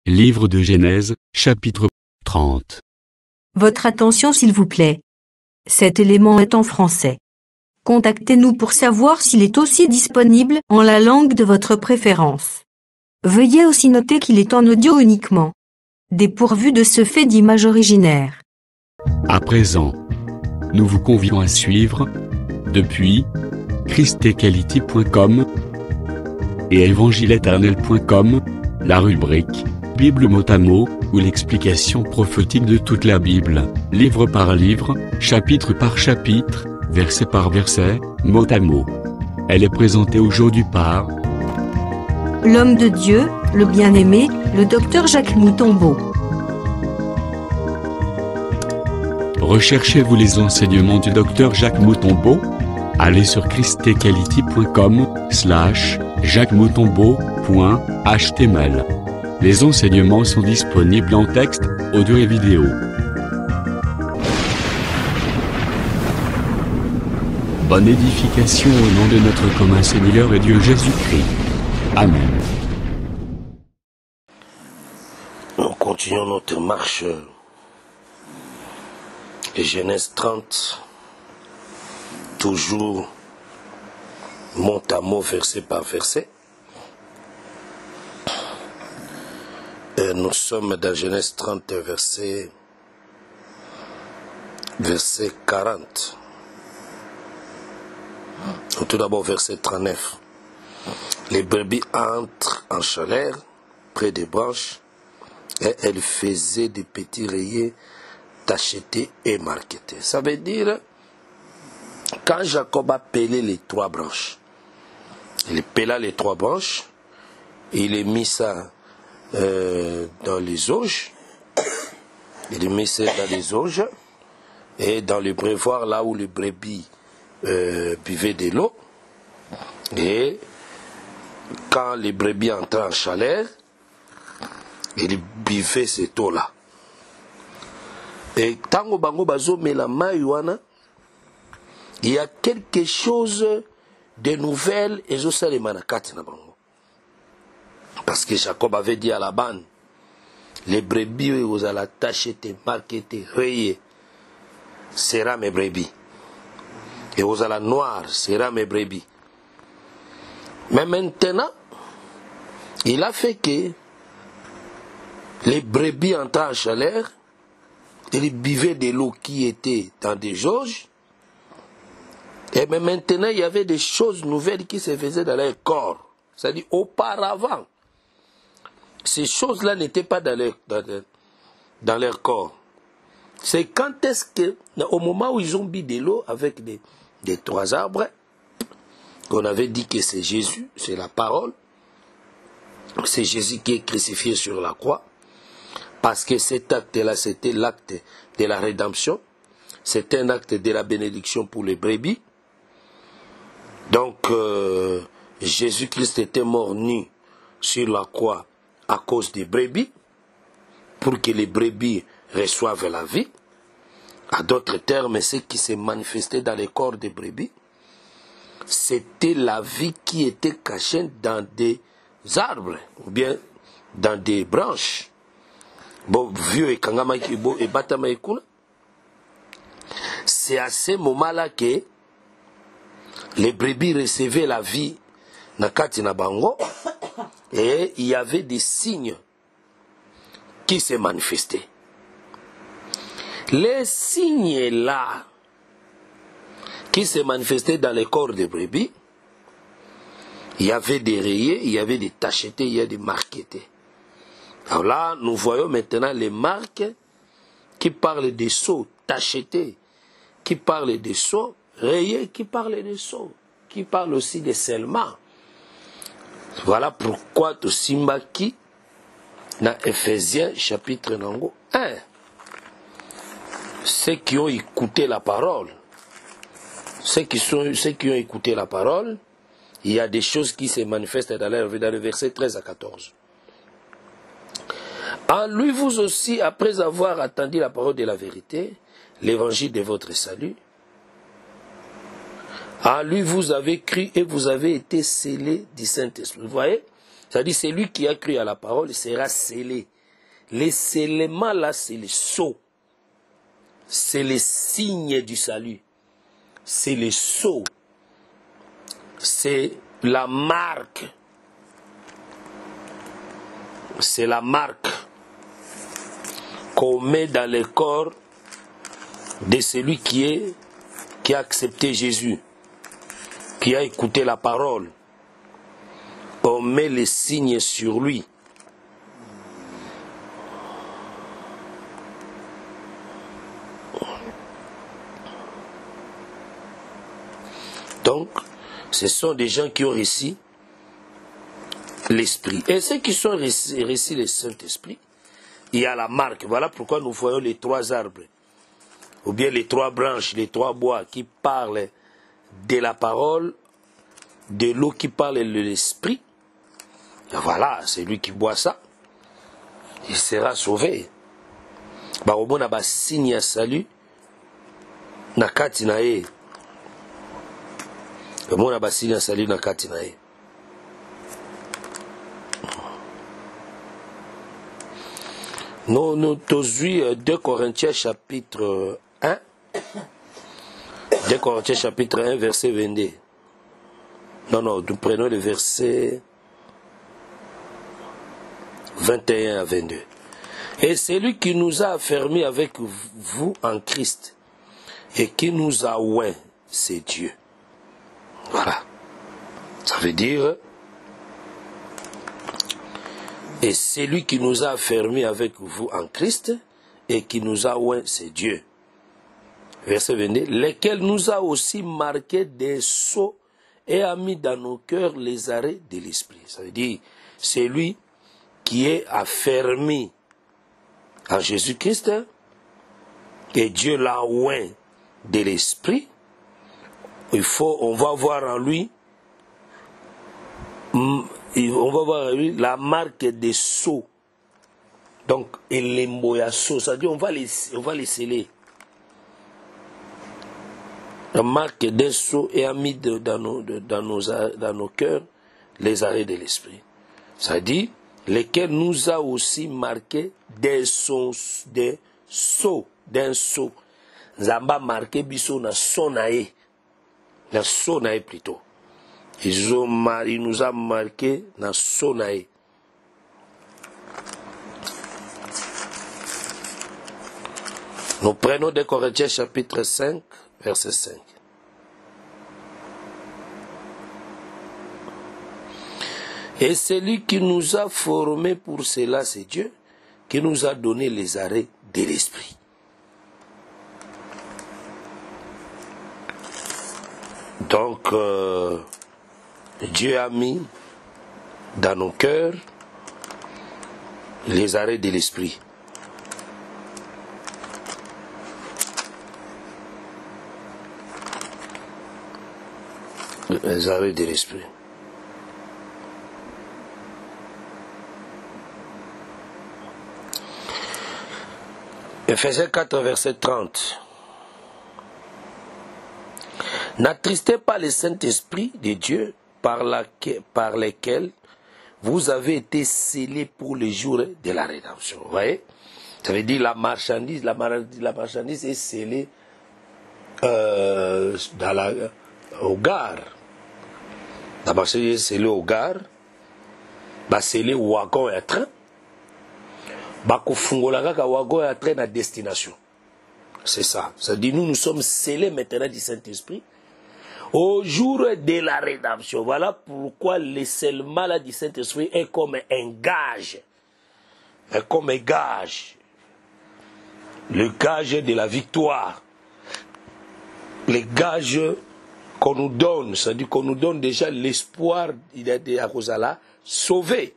Livre de Genèse, chapitre 30. Votre attention s'il vous plaît. Cet élément est en français. Contactez-nous pour savoir s'il est aussi disponible en la langue de votre préférence. Veuillez aussi noter qu'il est en audio uniquement. Dépourvu de ce fait d'image originaire. À présent, nous vous convions à suivre, depuis christequality.com et evangileeternel.com, la rubrique Bible mot à mot, ou l'explication prophétique de toute la Bible, livre par livre, chapitre par chapitre, verset par verset, mot à mot. Elle est présentée aujourd'hui par L'homme de Dieu, le bien-aimé, le docteur Jacques Moutombo. Recherchez-vous les enseignements du docteur Jacques Moutombo? Allez sur christequality.com/jacquesmoutombo.html. Les enseignements sont disponibles en texte, audio et vidéo. Bonne édification au nom de notre commun Seigneur et Dieu Jésus-Christ. Amen. Nous continuons notre marche. Et Genèse 30, toujours mot à mot, verset par verset. Et nous sommes dans Genèse 30, verset 40. Tout d'abord, verset 39. Les brebis entrent en chaleur, près des branches, et elles faisaient des petits rayés tachetés et marquetés. Ça veut dire, quand Jacob a pelé les trois branches, il pela les trois branches, il a mis ça dans les auges, il a mis ça dans les auges, et dans le brevoire, là où les brebis buvaient de l'eau, et quand les brebis entraient en chaleur, ils buvaient cette eau-là. Et tango bango bazo mela mayuana, il y a quelque chose de nouvel et je sais les manakati na bango. Parce que Jacob avait dit à Laban, les brebis vous allez tacheter, marqueter, rayés, sera mes brebis. Et vous allez noir, sera mes brebis. Mais maintenant, il a fait que les brebis entraient en chaleur, ils buvaient de l'eau qui était dans des jauges, et mais maintenant il y avait des choses nouvelles qui se faisaient dans leur corps. C'est-à-dire auparavant, ces choses-là n'étaient pas dans leur corps. C'est quand est-ce que, au moment où ils ont bu de l'eau avec des trois arbres, qu'on avait dit que c'est Jésus, c'est la parole, c'est Jésus qui est crucifié sur la croix, parce que cet acte-là, c'était l'acte de la rédemption, c'est un acte de la bénédiction pour les brebis. Donc, Jésus-Christ était mort nu sur la croix à cause des brebis, pour que les brebis reçoivent la vie. À d'autres termes, ce qui s'est manifesté dans les corps des brebis, c'était la vie qui était cachée dans des arbres, ou bien dans des branches. C'est à ce moment-là que les brebis recevaient la vie nakati na bango, et il y avait des signes qui se manifestaient. Les signes-là qui se manifestaient dans les corps des brebis, il y avait des rayés, il y avait des tachetés, il y a des marquetés. Alors là, nous voyons maintenant les marques qui parlent des sceaux tachetés, qui parlent des sceaux rayés, qui parlent des sceaux, qui parlent aussi des scellements. Voilà pourquoi tu simbaki dans Ephésiens chapitre 1. Ceux qui ont écouté la parole, ceux qui ont écouté la parole, il y a des choses qui se manifestent dans leur vie, dans le verset 13 à 14. En lui, vous aussi, après avoir attendu la parole de la vérité, l'évangile de votre salut, en lui, vous avez cru et vous avez été scellés du Saint-Esprit. Vous voyez, C'est-à-dire, celui qui a cru à la parole sera scellé. Les scellements là, c'est les sceaux. C'est les signes du salut. C'est les sceaux. C'est la marque. C'est la marque qu'on met dans le corps de celui qui a accepté Jésus, qui a écouté la parole. On met les signes sur lui. Donc, ce sont des gens qui ont réussi l'Esprit. Et ceux qui sont réussi le Saint-Esprit, il y a la marque. Voilà pourquoi nous voyons les 3 arbres, ou bien les 3 branches, les 3 bois qui parlent de la parole, de l'eau qui parle de l'Esprit. Et voilà, c'est lui qui boit ça. Il sera sauvé. Au moins, il y a un signe à salut. Nakati na ye. Au moins, il y a un signe à salut nakati na ye. Nous tous 2 Corinthiens chapitre 1. 2 Corinthiens chapitre 1, verset 22. Non, nous prenons le verset 21 à 22. Et c'est lui qui nous a affermis avec vous en Christ et qui nous a oint, c'est Dieu. Voilà. Ça veut dire, et c'est lui qui nous a affermis avec vous en Christ et qui nous a oint, c'est Dieu. Verset 22, lesquels nous a aussi marqué des sceaux et a mis dans nos cœurs les arrêts de l'esprit. Ça veut dire, c'est lui qui est affermi en Jésus-Christ et Dieu l'a oint de l'esprit. On va voir en lui la marque des sceaux. Donc, et les moyassos, c'est-à-dire on va les sceller. La marque des sceaux et a mis dans nos cœurs les arrêts de l'esprit. C'est-à-dire, lesquels nous a aussi marqué d'un sceau. Zamba marqué biso na sonae. Na sonae plutôt. Il nous a marqué na sonae. Nous prenons 2 Corinthiens chapitre 5, verset 5. Et celui qui nous a formés pour cela, c'est Dieu, qui nous a donné les arrêts de l'esprit. Donc, Dieu a mis dans nos cœurs les arrêts de l'esprit. Les arrêts de l'esprit. Ephésiens 4, verset 30. N'attristez pas le Saint-Esprit de Dieu par lesquels vous avez été scellés pour le jour de la rédemption. Vous voyez? Ça veut dire la marchandise est scellée au gare. La marchandise est scellée au gare. Scellée au wagon et à train. Bakufungolaka wagon et à train à destination. C'est ça. Ça dit nous sommes scellés maintenant du Saint-Esprit au jour de la rédemption. Voilà pourquoi le scellement du Saint-Esprit est comme un gage. Est comme un gage. Le gage de la victoire. Le gage qu'on nous donne. C'est-à-dire qu'on nous donne déjà l'espoir de Akosala sauvé.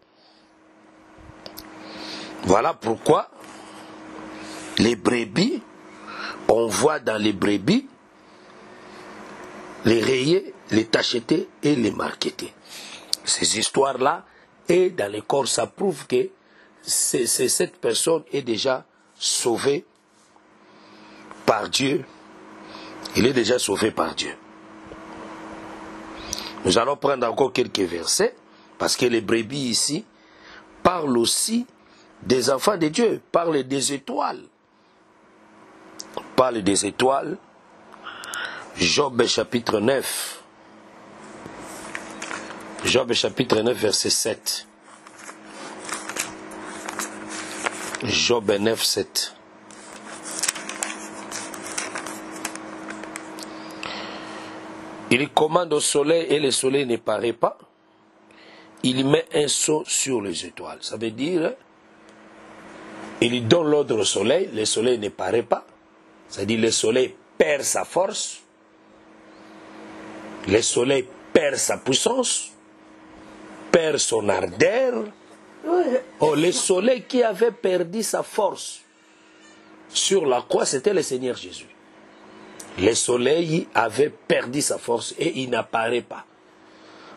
Voilà pourquoi les brebis, on voit dans les brebis les rayés, les tachetés et les marquetés. Ces histoires-là, et dans le corps, ça prouve que cette personne est déjà sauvée par Dieu. Il est déjà sauvé par Dieu. Nous allons prendre encore quelques versets, Parce que les brebis ici parlent aussi des enfants de Dieu, parlent des étoiles. Parle des étoiles. Job chapitre 9. Job chapitre 9 verset 7. Job 9, 7. Il commande au soleil et le soleil ne paraît pas. Il met un sceau sur les étoiles. Ça veut dire, il donne l'ordre au soleil, le soleil ne paraît pas. C'est-à-dire le soleil perd sa force. Le soleil perd sa puissance, perd son ardeur. Oh, le soleil qui avait perdu sa force sur la croix, c'était le Seigneur Jésus. Le soleil avait perdu sa force et il n'apparaît pas.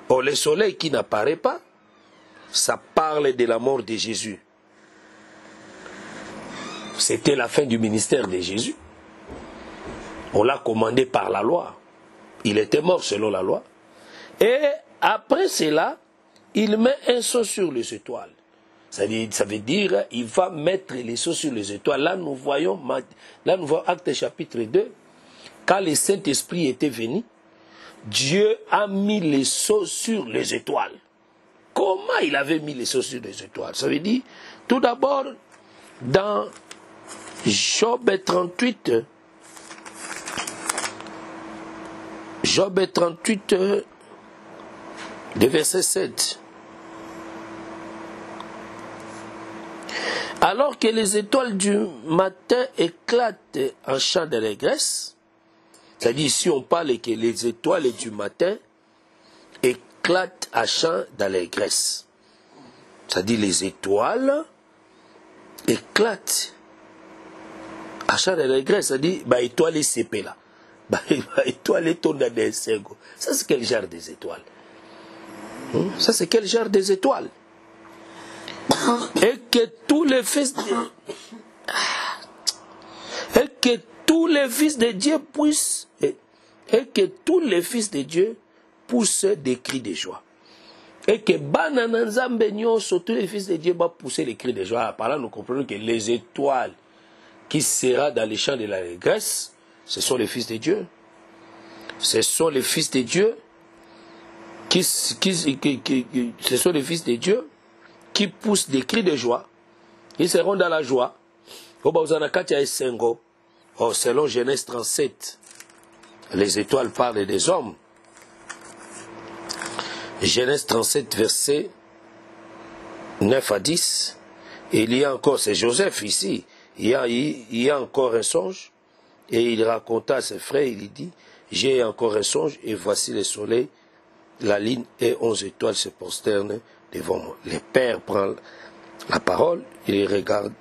Oh, le soleil qui n'apparaît pas, ça parle de la mort de Jésus. C'était la fin du ministère de Jésus. On l'a commandé par la loi. Il était mort selon la loi. Et après cela, il met un sceau sur les étoiles. Ça veut dire, il va mettre les sceaux sur les étoiles. Là, nous voyons Actes chapitre 2. Quand le Saint-Esprit était venu, Dieu a mis les sceaux sur les étoiles. Comment il avait mis les sceaux sur les étoiles? Ça veut dire, tout d'abord, dans Job 38, de verset 7. Alors que les étoiles du matin éclatent en chants d'allégresse, c'est-à-dire ici on parle que les étoiles du matin éclatent en chants d'allégresse. C'est-à-dire les étoiles éclatent en chants d'allégresse. C'est-à-dire, étoile CP là. Étoile tourne dans des sego. Ça c'est quel genre des étoiles? Ça c'est quel genre des étoiles? Et que tous les fils de Dieu puissent, et que tous les fils de Dieu poussent des cris de joie. Et que tous les fils de Dieu vont pousser les cris de joie. Par là, nous comprenons que les étoiles qui seront dans les champs de l'allégresse, ce sont les fils de Dieu. Ce sont les fils de Dieu ce sont les fils de Dieu qui poussent des cris de joie. Ils seront dans la joie. Selon Genèse 37, les étoiles parlent des hommes. Genèse 37, versets 9 à 10. Et il y a encore, c'est Joseph ici, il y a encore un songe. Et il raconta à ses frères, il dit, j'ai encore un songe, et voici le soleil, la lune et 11 étoiles se prosternent devant moi. Le père prend la parole, il regarde,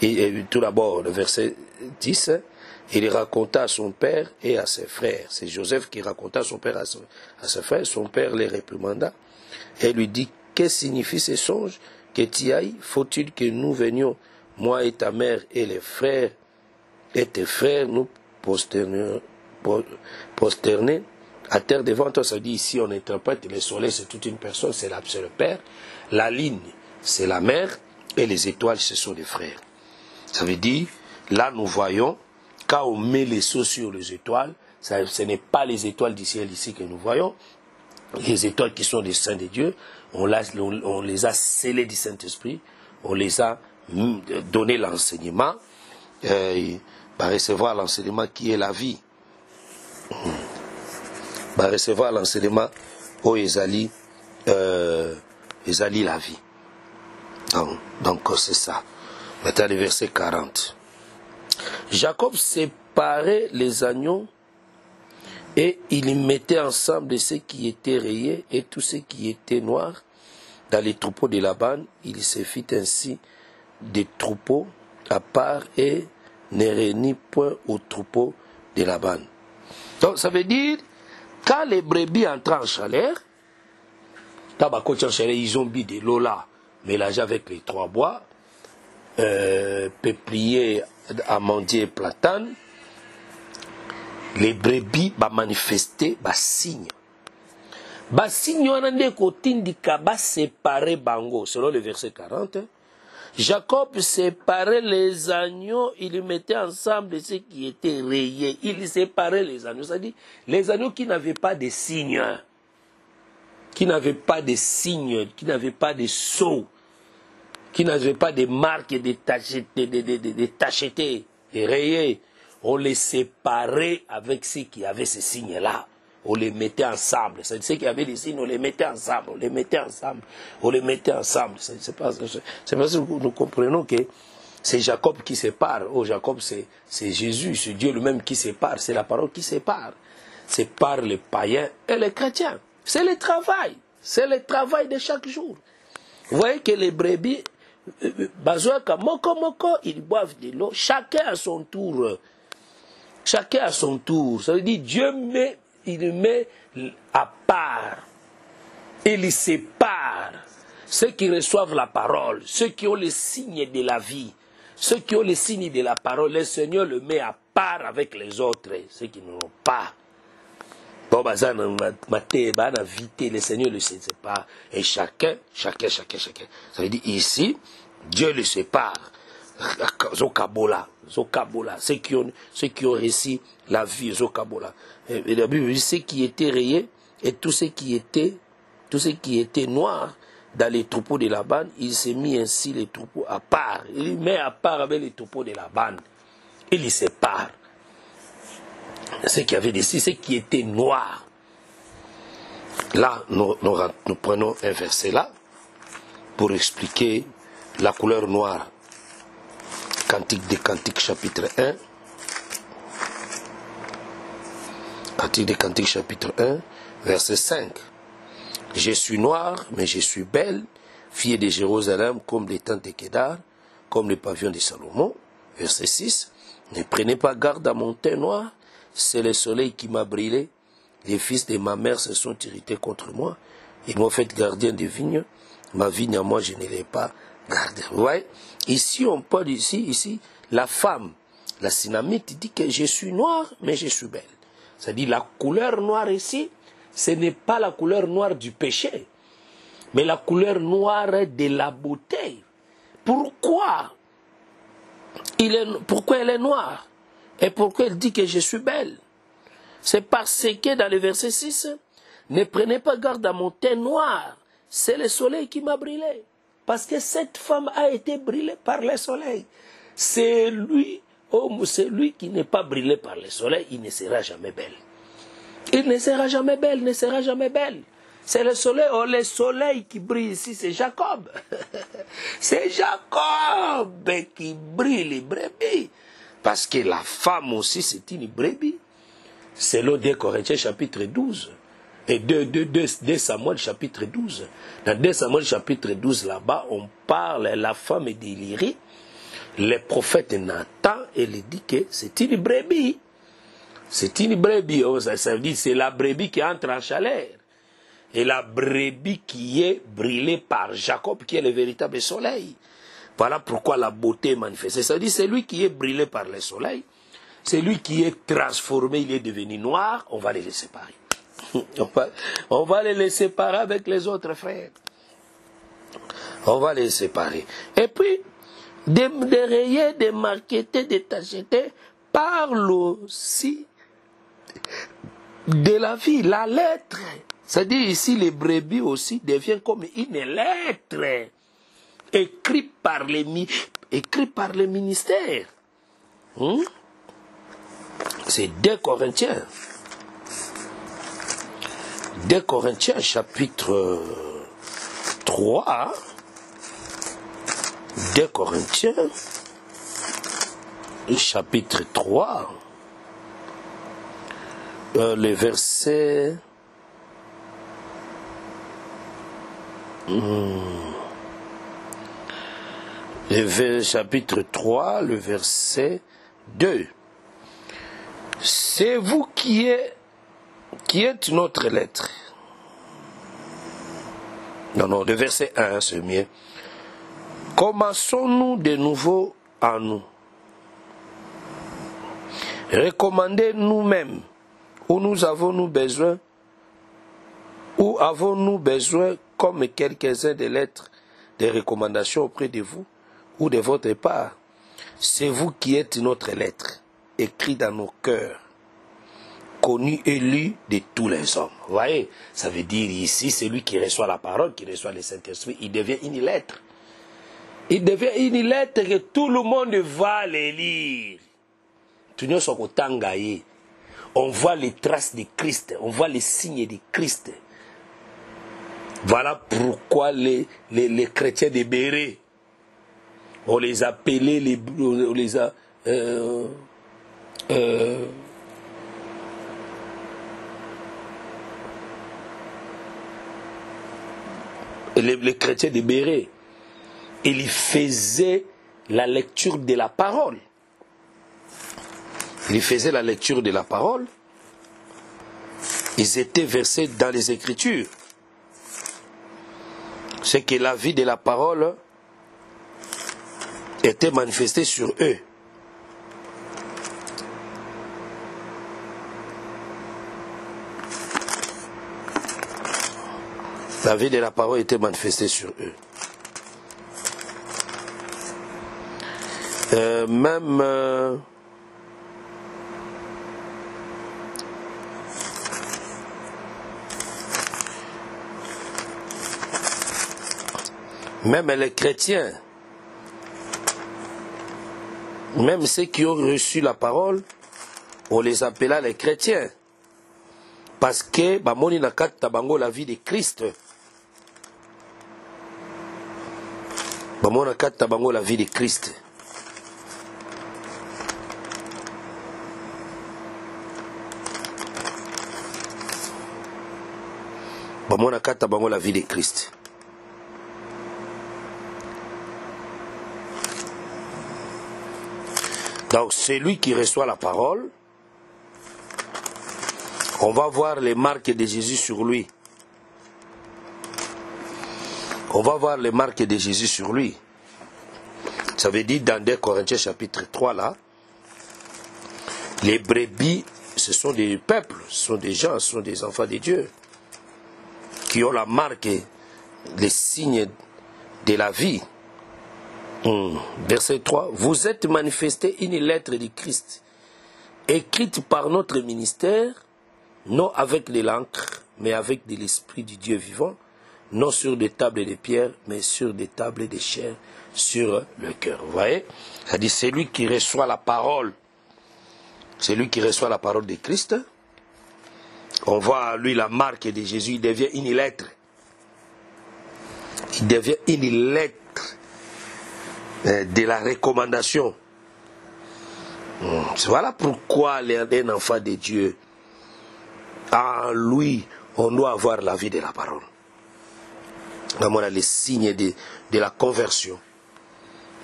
et tout d'abord, le verset 10, il raconta à son père et à ses frères. C'est Joseph qui raconta à son père à ses frères. Son père les réprimanda et lui dit, que signifie ce songe que tu ailles? Faut-il que nous venions, moi et ta mère et les frères et tes frères, nous prosterner à terre devant toi? Ça dit ici, on interprète, le soleil c'est toute une personne, c'est le père, la ligne c'est la mère, et les étoiles ce sont les frères. Ça veut dire, là nous voyons, quand on met les sceaux sur les étoiles, ce n'est pas les étoiles du ciel ici que nous voyons, les étoiles qui sont des saints de Dieu, on les a scellées du Saint-Esprit, on les a donné l'enseignement, va recevoir l'enseignement qui est la vie. Va recevoir l'enseignement au Ezali la vie. Donc c'est ça. Maintenant le verset 40. Jacob séparait les agneaux et il mettait ensemble de ceux qui étaient rayés et tous ceux qui étaient noirs dans les troupeaux de Laban. Il se fit ainsi des troupeaux à part et ne réunit point aux troupeaux de Laban. Donc ça veut dire, quand les brebis entrent en chaleur, ils ont bu de l'eau là, mélangée avec les trois bois, peuplier, amandier et platane, les brebis vont manifester signe. Basigno anande kotindika ba séparer bango selon le verset 40. Jacob séparait les agneaux, il les mettait ensemble ceux qui étaient rayés. Il séparait les agneaux, c'est-à-dire les agneaux qui n'avaient pas de signes, qui n'avaient pas de signes, qui n'avaient pas de sceaux, qui n'avaient pas de marques de tachetés, de rayés. On les séparait avec ceux qui avaient ces signes-là. On les mettait ensemble. C'est ceux qui avaient des signes, on les mettait ensemble, on les mettait ensemble, on les mettait ensemble. C'est parce que nous comprenons que c'est Jacob qui sépare. Oh, Jacob, c'est Jésus, c'est Dieu lui-même qui sépare. C'est la parole qui sépare. Sépare les païens et les chrétiens. C'est le travail. C'est le travail de chaque jour. Vous voyez que les brebis, ils boivent de l'eau, chacun à son tour. Chacun à son tour. Ça veut dire Dieu il met à part. Il sépare ceux qui reçoivent la parole, ceux qui ont les signes de la vie, ceux qui ont les signes de la parole. Le Seigneur le met à part avec les autres, ceux qui n'en ont pas. Bon, le Seigneur le sépare. Et chacun. Ça veut dire ici, Dieu le sépare. Zokabola, ceux qui ont réussi la vie, Zokabola. Et la Bible dit ceux qui étaient rayés et tous ceux qui étaient noirs dans les troupeaux de la bande, il s'est mis ainsi les troupeaux à part. Il met à part avec les troupeaux de la bande. Il les sépare. Ceux qui avaient des signes, ceux qui étaient noirs. Là, nous prenons un verset là pour expliquer la couleur noire. Cantique des Cantiques, chapitre 1. Cantique des Cantiques, chapitre 1, verset 5. Je suis noir, mais je suis belle, fille de Jérusalem, comme les tentes de Kédar, comme les pavillons de Salomon. Verset 6. Ne prenez pas garde à mon teint noir, c'est le soleil qui m'a brûlé. Les fils de ma mère se sont irrités contre moi. Ils m'ont fait gardien de vignes. Ma vigne à moi, je ne l'ai pas gardée. Vous voyez? Ici, on parle ici, la femme, la Sinamite, dit que je suis noire, mais je suis belle. C'est-à-dire la couleur noire ici, ce n'est pas la couleur noire du péché, mais la couleur noire de la beauté. Pourquoi elle est noire? Et pourquoi elle dit que je suis belle? C'est parce que dans le verset 6, ne prenez pas garde à mon teint noir, c'est le soleil qui m'a brûlé. Parce que cette femme a été brûlée par le soleil. C'est lui qui n'est pas brûlé par le soleil, il ne sera jamais belle. Il ne sera jamais belle, ne sera jamais belle. C'est le soleil qui brille ici, c'est Jacob. C'est Jacob qui brille les brebis. Parce que la femme aussi, c'est une brebis. C'est le 2 Corinthiens chapitre 12. Et 2 Samuel chapitre 12. Dans 2 Samuel chapitre 12, là-bas, on parle, la femme d'Élie, le prophète Nathan, il dit que c'est une brebis. C'est une brebis. Ça veut dire c'est la brebis qui entre en chaleur. Et la brebis qui est brûlée par Jacob, qui est le véritable soleil. Voilà pourquoi la beauté est manifestée. Ça veut dire c'est lui qui est brûlé par le soleil. C'est lui qui est transformé, il est devenu noir. On va les séparer. On va les séparer avec les autres frères. On va les séparer. Et puis, des rayés, des marquetés, des tachetés parlent aussi de la vie, la lettre. C'est-à-dire ici, les brebis aussi deviennent comme une lettre écrite par les ministères. C'est 2 Corinthiens. 2 Corinthiens chapitre 3. 2 Corinthiens chapitre 3. Le verset... chapitre 3, le verset 2. C'est vous qui êtes notre lettre. Non, le verset 1, c'est mieux. Commençons-nous de nouveau en nous. Recommandez nous-mêmes où nous avons-nous besoin Ou avons-nous besoin, comme quelques-uns des lettres, des recommandations auprès de vous ou de votre part? C'est vous qui êtes notre lettre, écrite dans nos cœurs, connue et lue de tous les hommes. Vous voyez, ça veut dire ici, celui qui reçoit la parole, qui reçoit le Saint-Esprit, il devient une lettre. Il devient une lettre que tout le monde va les lire. On voit les traces de Christ, on voit les signes de Christ. Voilà pourquoi les chrétiens de Béret, on les appelait les chrétiens de Béret. Ils faisaient la lecture de la parole. Ils faisaient la lecture de la parole. Ils étaient versés dans les Écritures. C'est que la vie de la parole était manifestée sur eux. La vie de la parole était manifestée sur eux. Même les chrétiens, même ceux qui ont reçu la parole, on les appela les chrétiens. Parce que bamoni na kata bango la vie de Christ. Bamoni na kata bango la vie de Christ. Bamoni na kata bango la vie de Christ. Donc celui qui reçoit la parole, on va voir les marques de Jésus sur lui. On va voir les marques de Jésus sur lui. Ça veut dire dans 2 Corinthiens chapitre 3 là, les brebis, ce sont des peuples, ce sont des gens, ce sont des enfants de Dieu qui ont la marque, les signes de la vie. Verset 3. Vous êtes manifesté une lettre de Christ, écrite par notre ministère, non avec de l'encre, mais avec de l'Esprit du Dieu vivant, non sur des tables de pierre, mais sur des tables de chair, sur le cœur. Vous voyez? C'est-à-dire celui qui reçoit la parole, celui qui reçoit la parole de Christ, on voit à lui la marque de Jésus, il devient une lettre. Il devient une lettre de la recommandation. Voilà pourquoi un enfant de Dieu, en lui, on doit avoir la vie de la parole. On a les signes de la conversion,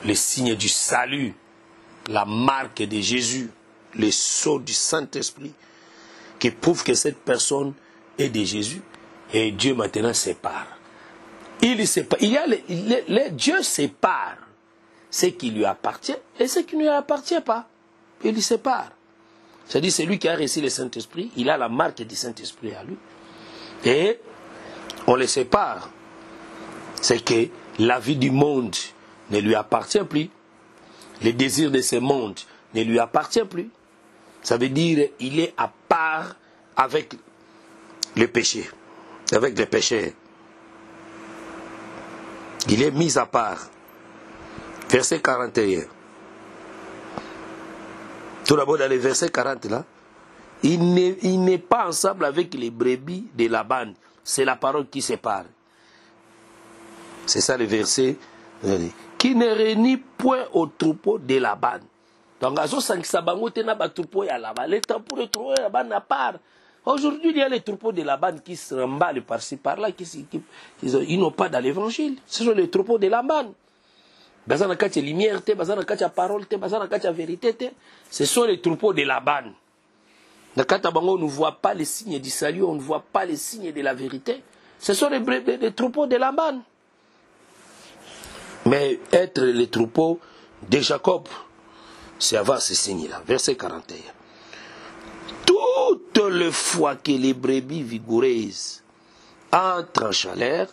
les signes du salut, la marque de Jésus, les sceaux du Saint-Esprit, qui prouvent que cette personne est de Jésus, et Dieu maintenant sépare. Il sépare. Dieu sépare ce qui lui appartient et ce qui ne lui appartient pas. Il sépare. C'est-à-dire celui qui a reçu le Saint-Esprit, il a la marque du Saint-Esprit à lui. Et on le sépare. C'est que la vie du monde ne lui appartient plus. Les désirs de ce monde ne lui appartient plus. Ça veut dire qu'il est à part avec le péché. Avec les péchés. Il est mis à part. Verset 41. Tout d'abord dans le verset 40 là, il n'est pas ensemble avec les brebis de la bande. C'est la parole qui sépare. C'est ça le verset. Qui ne réunit point au troupeau de la bande. Donc, aujourd'hui, il y a les troupeaux de la bande qui se remballent par-ci par-là, ils n'ont pas dans l'évangile. Ce sont les troupeaux de la bande. Lumière, parole, vérité. Ce sont les troupeaux de la bande. On ne voit pas les signes du salut, on ne voit pas les signes de la vérité. Ce sont les troupeaux de la bande. Mais être les troupeaux de Jacob, c'est avoir ces signes-là. Verset 41. Toutes les fois que les brebis vigoureuses entre en chaleur,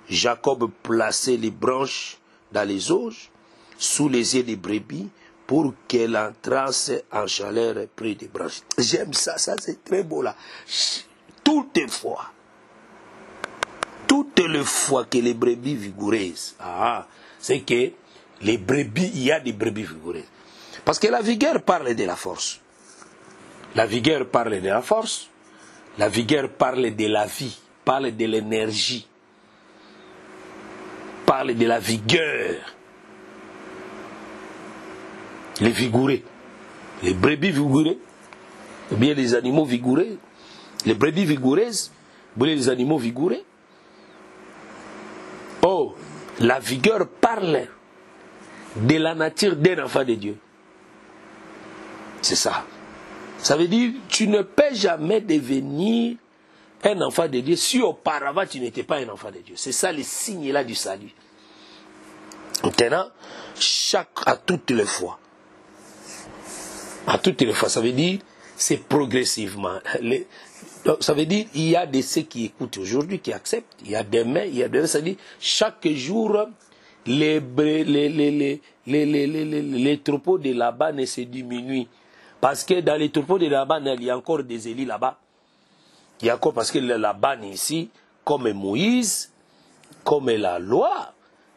Jacob plaçait les branches dans les auges, sous les yeux des brebis, pour qu'elles entrassent en chaleur près des branches. J'aime ça, ça c'est très beau là. Toutes les fois que les brebis vigoureuses, c'est que les brebis, il y a des brebis vigoureuses. Parce que la vigueur parle de la force. La vigueur parle de la force. La vigueur parle de la vie, parle de l'énergie, parle de la vigueur. Les vigoureux, les brebis vigoureux, ou bien les animaux vigoureux, les brebis vigoureuses, ou bien les animaux vigoureux. Oh, la vigueur parle de la nature d'un enfant de Dieu. C'est ça. Ça veut dire, tu ne peux jamais devenir un enfant de Dieu si auparavant tu n'étais pas un enfant de Dieu. C'est ça le signe là du salut. Maintenant, à toutes les fois, ça veut dire, c'est progressivement. Ça veut dire, il y a de ceux qui écoutent aujourd'hui, qui acceptent, il y a demain, ça veut dire, chaque jour, les troupeaux de Laban se diminuent. Parce que dans les troupeaux de Laban, il y a encore des Élis là-bas. Il y a encore, parce que Laban ici, comme Moïse, comme la loi,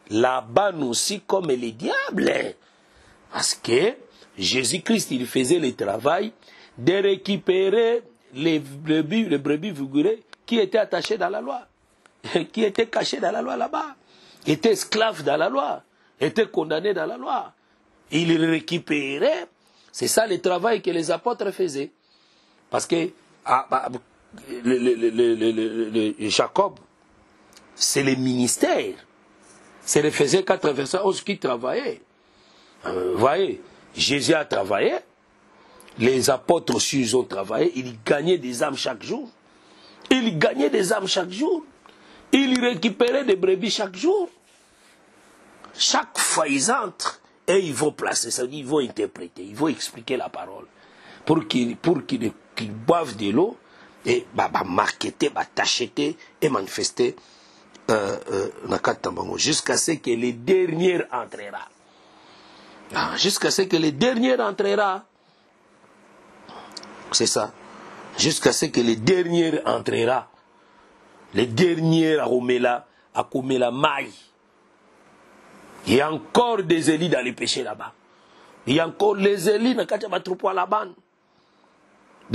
Laban aussi comme les diables. Parce que Jésus-Christ, il faisait le travail de récupérer les brebis vigoureux qui étaient attachés dans la loi, qui étaient cachés dans la loi là-bas, étaient esclaves dans la loi, étaient condamnés dans la loi. Il les récupérait. C'est ça le travail que les apôtres faisaient. Parce que Jacob, c'est le ministère. C'est le faisait 4 versets 11 qui travaillaient. Vous voyez, Jésus a travaillé, les apôtres aussi ils ont travaillé, ils gagnaient des âmes chaque jour. Ils gagnaient des âmes chaque jour. Ils récupéraient des brebis chaque jour. Chaque fois ils entrent et ils vont placer ça, ils vont interpréter, ils vont expliquer la parole. Pour qu'ils boivent de l'eau et marketer, t'acheter et manifester jusqu'à ce que les derniers entrera. Jusqu'à ce que les derniers entrera. C'est ça. Jusqu'à ce que les derniers entrera. Les derniers à Komela maille. Il y a encore des Élis dans les péchés là-bas. Il y a encore les Élis dans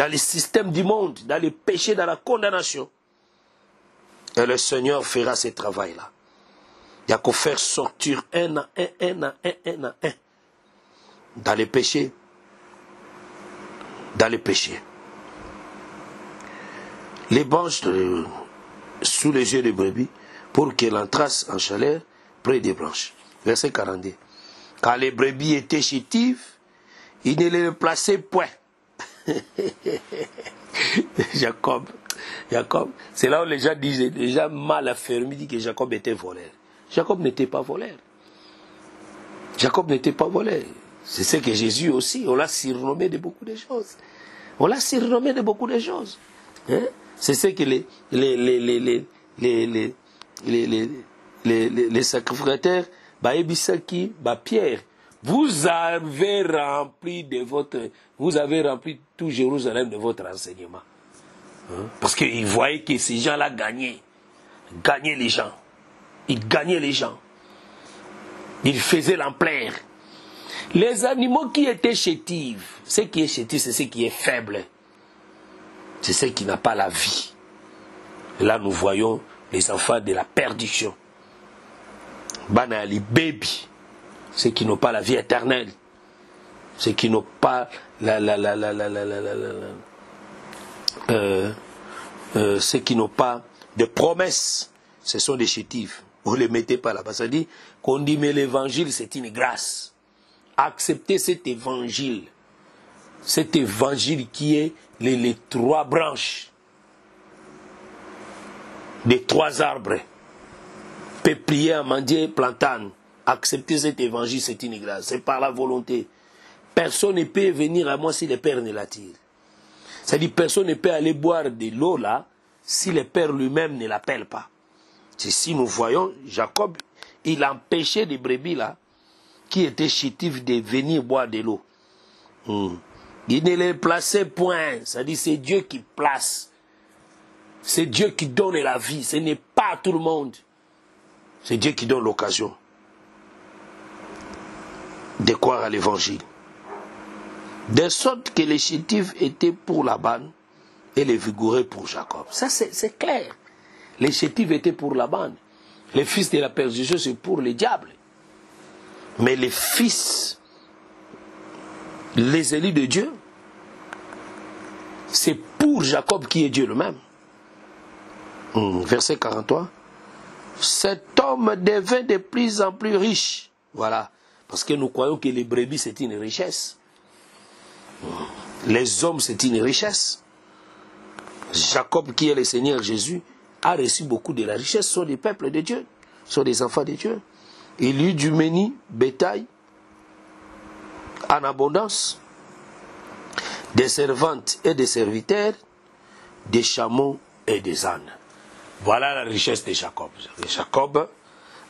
le système du monde, dans les péchés, dans la condamnation. Et le Seigneur fera ce travail-là. Il n'y a qu'à faire sortir un à un. Dans les péchés. Dans les péchés. Les branches sous les yeux des brebis pour qu'elles entrassent en chaleur près des branches. Verset 42. Quand les brebis étaient chétives, il ne les plaçait point. Jacob, c'est là où les gens disaient, les gens mal affermis disent que Jacob était voleur. Jacob n'était pas voleur. Jacob n'était pas voleur. C'est ce que Jésus aussi, on l'a surnommé de beaucoup de choses. On l'a surnommé de beaucoup de choses. Hein? C'est ce que les sacrificateurs, Pierre, vous avez rempli tout Jérusalem de votre enseignement. Hein? Parce qu'ils voyaient que ces gens-là gagnaient les gens. Ils gagnaient les gens. Ils faisaient l'ampleur. Les animaux qui étaient chétifs, ce qui est chétif, c'est ce qui est faible. C'est ce qui n'a pas la vie. Et là, nous voyons les enfants de la perdition. Banali, baby, ceux qui n'ont pas la vie éternelle, ceux qui n'ont pas ceux qui n'ont pas de promesses, ce sont des chétifs. Vous ne les mettez pas là-bas. Ça dit qu'on dit mais l'évangile c'est une grâce. Acceptez cet évangile qui est les 3 branches des 3 arbres, peuplier, amandier, platane. Acceptez cet évangile, c'est une grâce, c'est par la volonté. Personne ne peut venir à moi si le Père ne l'attire. C'est-à-dire personne ne peut aller boire de l'eau là si le Père lui-même ne l'appelle pas. C'est si nous voyons Jacob, il empêchait des brebis là, qui étaient chétives, de venir boire de l'eau. Il ne les plaçait point. C'est-à-dire c'est Dieu qui place. C'est Dieu qui donne la vie. Ce n'est pas à tout le monde. C'est Dieu qui donne l'occasion de croire à l'évangile. De sorte que les chétives étaient pour Laban et les vigoureux pour Jacob. Ça c'est clair. Les chétives étaient pour Laban. Les fils de la perdition, c'est pour les diables. Mais les fils, les élus de Dieu, c'est pour Jacob qui est Dieu lui-même. Verset 43. Cet homme devint de plus en plus riche. Voilà. Parce que nous croyons que les brebis, c'est une richesse. Les hommes, c'est une richesse. Jacob, qui est le Seigneur Jésus, a reçu beaucoup de la richesse. Ce sont des peuples de Dieu. Ce sont des enfants de Dieu. Il eut du menu, bétail, en abondance, des servantes et des serviteurs, des chameaux et des ânes. Voilà la richesse de Jacob. Jacob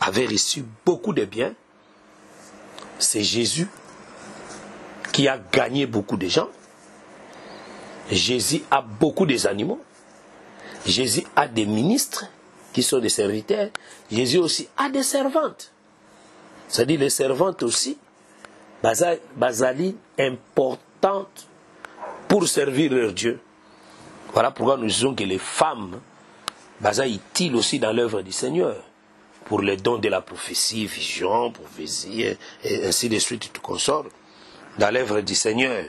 avait reçu beaucoup de biens. C'est Jésus qui a gagné beaucoup de gens. Jésus a beaucoup des animaux. Jésus a des ministres qui sont des serviteurs. Jésus aussi a des servantes. C'est-à-dire les servantes aussi, basali importantes pour servir leur Dieu. Voilà pourquoi nous disons que les femmes, utiles aussi dans l'œuvre du Seigneur, pour les dons de la prophétie, vision, prophétie, et ainsi de suite, tout consort, dans l'œuvre du Seigneur.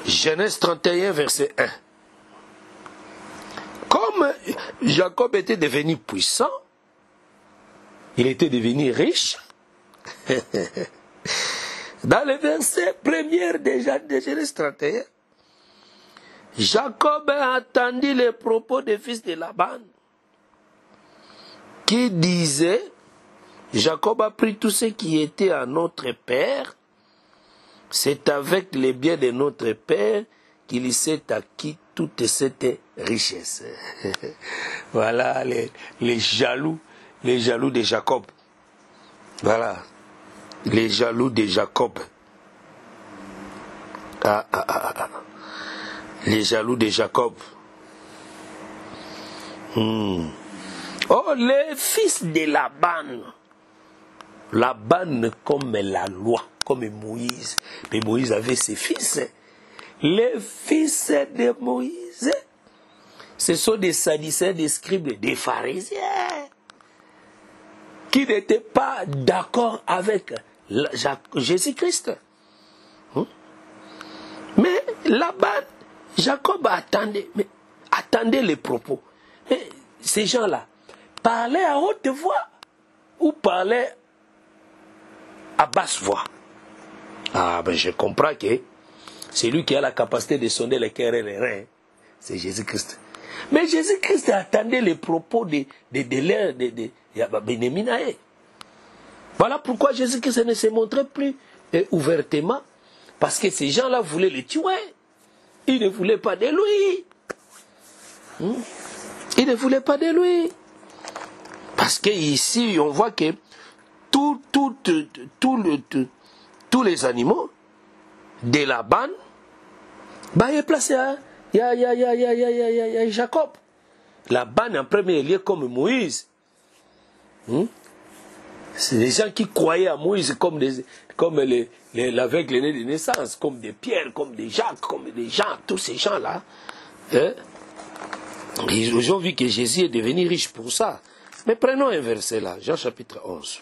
Genèse 31, verset 1. Comme Jacob était devenu puissant, il était devenu riche. Dans le verset premier de Genèse 31, Jacob a entendu les propos des fils de Laban, qui disaient, Jacob a pris tout ce qui était à notre père, c'est avec les biens de notre père qu'il s'est acquis toute cette richesse. Voilà les jaloux de Jacob. Voilà, les jaloux de Jacob. Les jaloux de Jacob. Oh, les fils de Laban. Laban comme la loi, comme Moïse. Mais Moïse avait ses fils. Les fils de Moïse, ce sont des sadducéens, des scribes, des pharisiens, qui n'étaient pas d'accord avec Jésus-Christ. Mais Laban, Jacob attendait les propos. Mais ces gens-là parlaient à haute voix ou parlaient à basse voix. Ah ben je comprends que c'est lui qui a la capacité de sonder les cœurs et les reins. C'est Jésus-Christ. Mais Jésus-Christ attendait les propos de Bénéminae. Voilà pourquoi Jésus-Christ ne se montrait plus ouvertement. Parce que ces gens-là voulaient le tuer. Ils ne voulaient pas de lui. Ils ne voulaient pas de lui. Parce qu'ici, on voit que tous les animaux de Laban, il est placé à Jacob. Laban en premier lieu comme Moïse. C'est des gens qui croyaient à Moïse comme l'aveugle né de naissance, comme des Pierre, comme des Jacques, comme des Jean, tous ces gens-là. Ils ont vu que Jésus est devenu riche pour ça. Mais prenons un verset là, Jean chapitre 11.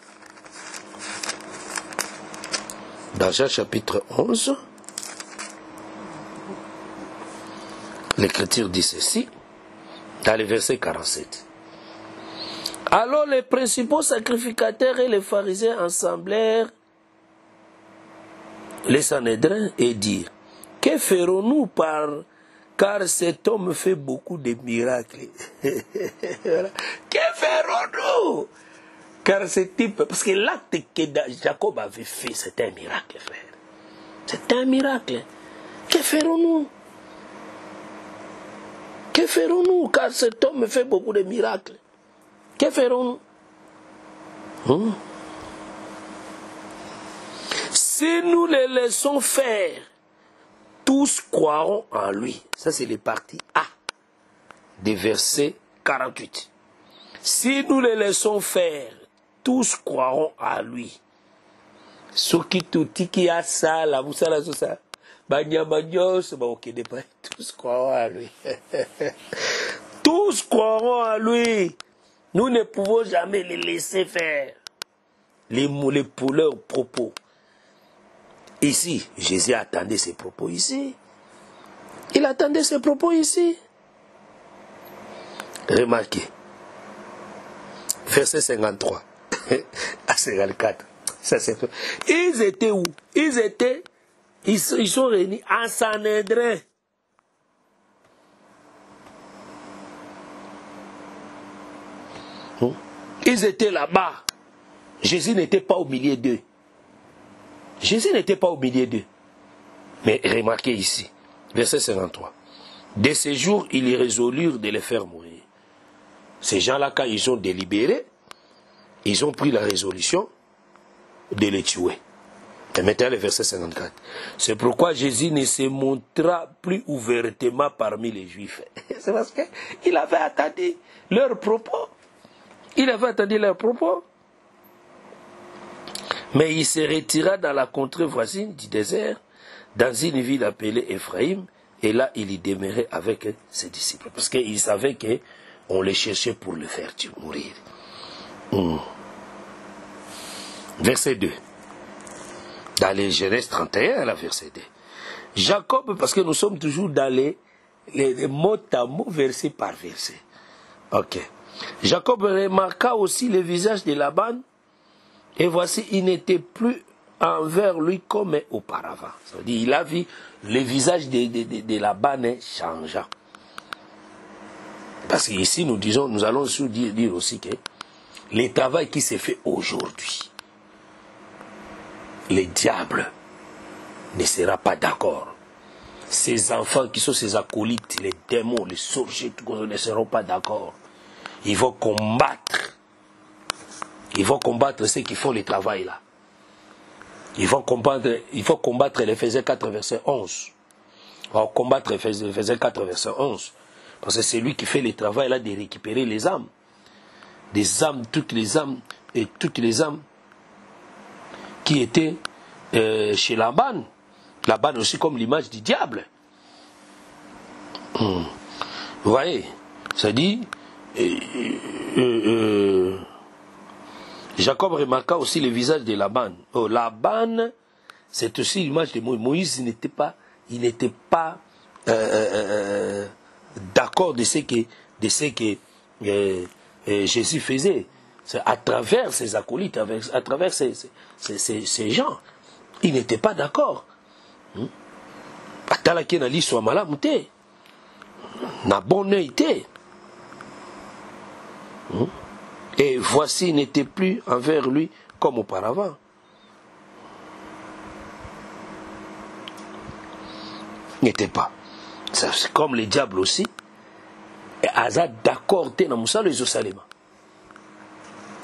Dans Jean chapitre 11, l'Écriture dit ceci, dans le verset 47. Alors les principaux sacrificateurs et les pharisiens assemblèrent les Sanhédrins et dirent, que ferons-nous car cet homme fait beaucoup de miracles. Que ferons-nous? Car ce type, parce que l'acte que Jacob avait fait, c'est un miracle, frère. C'est un miracle. Que ferons-nous? Que ferons-nous? Car cet homme fait beaucoup de miracles. Que ferons-nous? Si nous les laissons faire, tous croiront en lui. Ça, c'est les parties A des versets 48. Si nous les laissons faire, tous croiront en lui. Ce qui tout qui a ça, là, vous savez, ça. Tous croiront en lui. Tous croiront en lui. Nous ne pouvons jamais les laisser faire. Pour leurs propos. Ici, Jésus attendait ses propos ici. Il attendait ses propos ici. Remarquez. Verset 53 à 54. Ça, c'est fait. Ils étaient où? Ils sont réunis à Sanhédrin. Ils étaient là-bas. Jésus n'était pas au milieu d'eux. Jésus n'était pas au milieu d'eux. Mais remarquez ici, verset 53. Dès ces jours, ils résolurent de les faire mourir. Ces gens-là, quand ils ont délibéré, ils ont pris la résolution de les tuer. Et maintenant, le verset 54. C'est pourquoi Jésus ne se montra plus ouvertement parmi les Juifs. C'est parce qu'il avait attendu leurs propos. Il avait attendu leurs propos. Mais il se retira dans la contrée voisine du désert, dans une ville appelée Ephraïm, et là, il y demeurait avec ses disciples. Parce qu'il savait qu'on les cherchait pour le faire mourir. Verset 2. Dans les Genèse 31, la verset 2. Jacob, parce que nous sommes toujours dans les mots à mots, verset par verset. Ok. Jacob remarqua aussi le visage de Laban, et voici, il n'était plus envers lui comme auparavant. Ça veut dire, il a vu le visage de Laban changeant. Parce qu'ici, nous allons dire aussi que le travail qui s'est fait aujourd'hui, le diable ne sera pas d'accord. Ces enfants qui sont ses acolytes, les démons, les sorciers, ne seront pas d'accord. Ils vont combattre. Ils vont combattre ceux qui font le travail là. Il faut combattre l'Éphésiens 4, verset 11. On va combattre l'Éphésiens 4, verset 11. Parce que c'est lui qui fait le travail là de récupérer les âmes. Des âmes, toutes les âmes qui étaient chez Laban. Laban aussi comme l'image du diable. Vous voyez, ça dit... Jacob remarqua aussi le visage de Laban. Oh, Laban, c'est aussi l'image de Moïse. Moïse n'était pas d'accord de ce que Jésus faisait. C'est à travers ses acolytes, à travers ces gens. Il n'était pas d'accord. Atalaki na liso malamu te. Na bon œil te. Et voici, il n'était plus envers lui comme auparavant. Il n'était pas. C'est comme le diable aussi. Et Azad d'accord, t'es dans Moussa le Zosalema.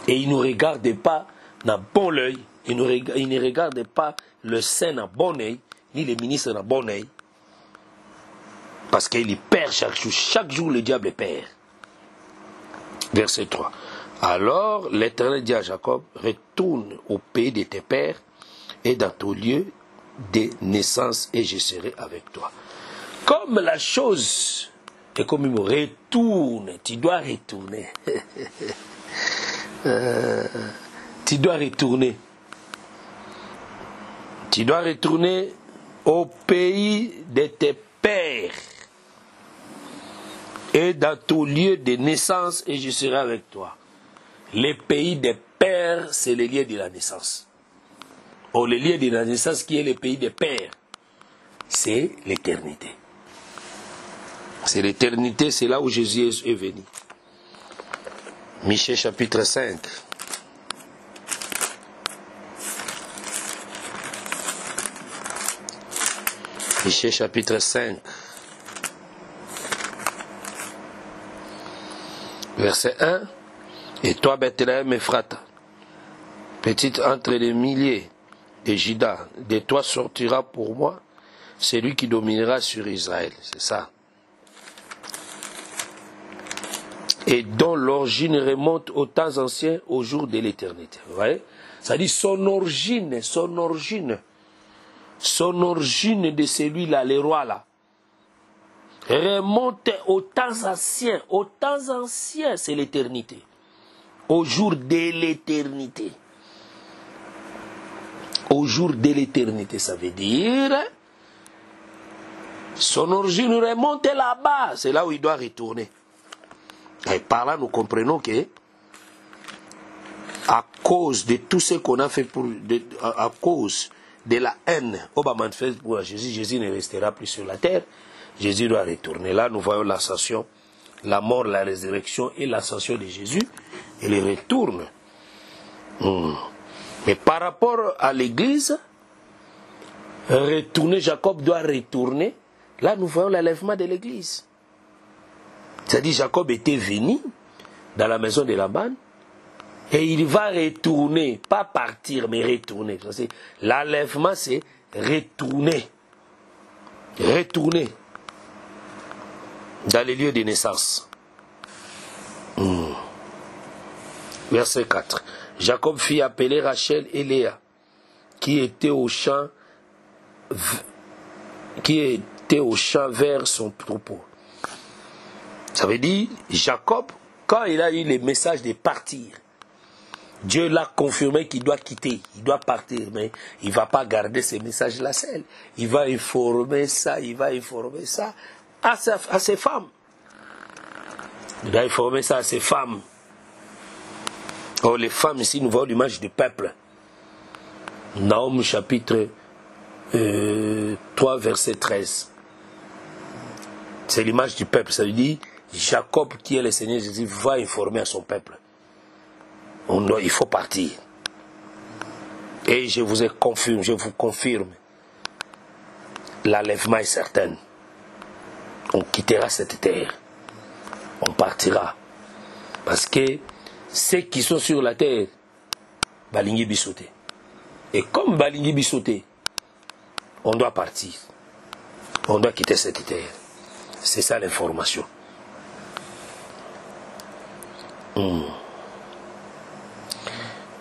Et il ne regarde pas dans bon œil. Il ne regarde pas le saint dans bon œil, ni les ministres dans bon œil. Parce qu'il perd chaque jour. Chaque jour, le diable perd. Verset 3. Alors l'Éternel dit à Jacob, retourne au pays de tes pères et dans ton lieu de naissance et je serai avec toi. Comme la chose est comme il me retourne, tu dois retourner. Tu dois retourner. Tu dois retourner au pays de tes pères et dans ton lieu de naissance et je serai avec toi. Les pays des pères, c'est le lieu de la naissance. Or, le lieu de la naissance qui est le pays des pères, c'est l'éternité. C'est l'éternité, c'est là où Jésus est venu. Michée chapitre 5. Michée chapitre 5. Verset 1. Et toi, Bethléem Ephrata, petite entre les milliers de Juda, de toi sortira pour moi celui qui dominera sur Israël. C'est ça. Et dont l'origine remonte aux temps anciens, au jour de l'éternité. Vous voyez? Ça dit son origine de celui-là, le roi-là, remonte aux temps anciens. Aux temps anciens, c'est l'éternité. Au jour de l'éternité. Au jour de l'éternité, ça veut dire son origine remonte là-bas. C'est là où il doit retourner. Et par là, nous comprenons que à cause de tout ce qu'on a fait à cause de la haine Obama fait pour Jésus, Jésus ne restera plus sur la terre. Jésus doit retourner. Là, nous voyons l'ascension, la mort, la résurrection et l'ascension de Jésus. Il retourne. Mais par rapport à l'Église, retourner, Jacob doit retourner. Là, nous voyons l'enlèvement de l'Église. C'est-à-dire, Jacob était venu dans la maison de Laban et il va retourner, pas partir, mais retourner. L'enlèvement, c'est retourner. Retourner dans les lieux de naissance. Verset 4. Jacob fit appeler Rachel et Léa, qui étaient au champ vers son troupeau. Ça veut dire, Jacob, quand il a eu le message de partir, Dieu l'a confirmé qu'il doit quitter, il doit partir, mais il ne va pas garder ces messages-là seul. Il va informer ça à ses femmes. Il va informer ça à ses femmes. Or, les femmes ici, nous voyons l'image du peuple. Naum chapitre 3, verset 13. C'est l'image du peuple. Ça veut dire, Jacob, qui est le Seigneur Jésus, va informer à son peuple. Il faut partir. Et je vous confirme, l'enlèvement est certain. On quittera cette terre. On partira. Parce que ceux qui sont sur la terre, Balingi Bissoté. Et comme Balingi Bissoté, on doit partir. On doit quitter cette terre. C'est ça l'information.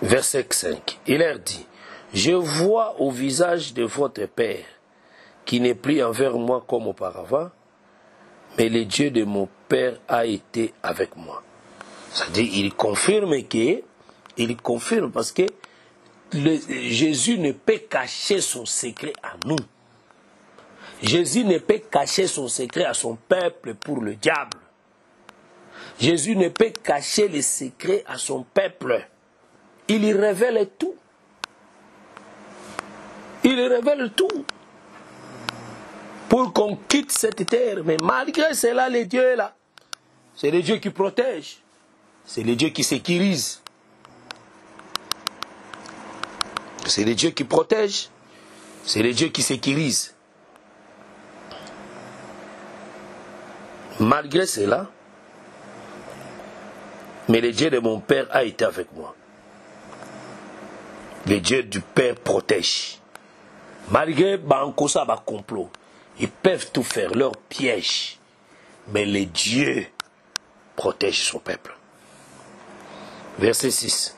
Verset 5. Il leur dit, je vois au visage de votre Père, qui n'est plus envers moi comme auparavant, mais le Dieu de mon Père a été avec moi. C'est-à-dire, il confirme parce que Jésus ne peut cacher son secret à nous. Jésus ne peut cacher son secret à son peuple pour le diable. Jésus ne peut cacher les secrets à son peuple. Il y révèle tout. Il révèle tout. Pour qu'on quitte cette terre. Mais malgré cela, les dieux là, c'est les dieux qui protègent. C'est les dieux qui sécurisent. C'est les dieux qui protègent. C'est les dieux qui sécurisent. Malgré cela, mais le Dieu de mon Père a été avec moi. Le Dieu du Père protège. Malgré Bankosa ba complot, ils peuvent tout faire, leur piège. Mais le Dieu protège son peuple. Verset 6.